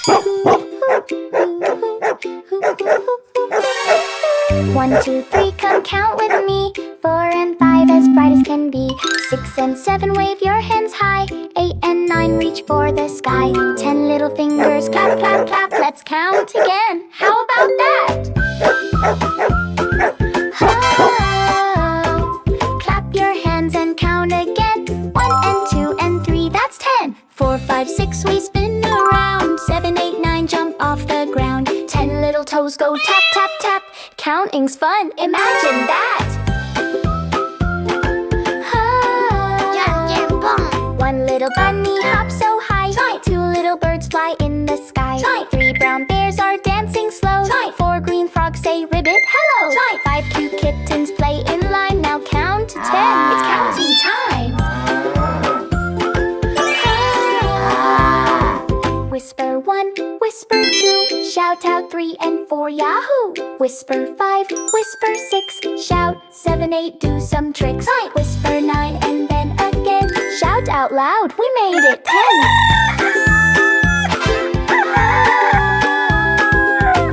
1, 2, 3, come count with me. 4 and 5 as bright as can be. 6 and 7, wave your hands high. 8 and 9, reach for the sky. 10 little fingers, clap, clap, clap. Let's count again. How about that? Oh, clap your hands and count again. 1 and 2 and 3, that's 10. 4, 5, 6, we spin around. 7, 8, 9, jump off the ground. 10 little toes go tap, tap, tap. Counting's fun, imagine that. One little bunny hops so high. 2 little birds fly in the sky. 3 brown bears are dancing slow. 4 green frogs say ribbit hello. 5 cute kittens play in line. Now count to 10, it's counting time. Whisper 1, whisper 2, shout out 3 and 4, yahoo! Whisper 5, whisper 6, shout 7, 8, do some tricks. Whisper 9 and then again, shout out loud, we made it 10.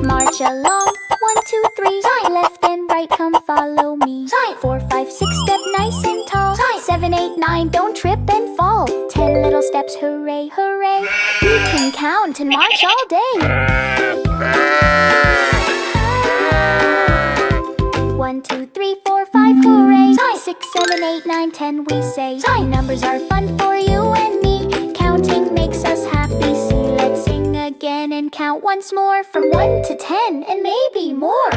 March along, 1, 2, 3, left and right, come follow me. 4, 5, 6, step nice and tall. 7, 8, 9, don't trip and fall. 10 little steps, hooray, hooray. You can count and march all day. 1, 2, 3, 4, 5, hooray. 6, 7, 8, 9, 10, we say. Numbers are fun for you and me. Counting makes us happy. See, let's sing again and count once more. From 1 to 10 and maybe more.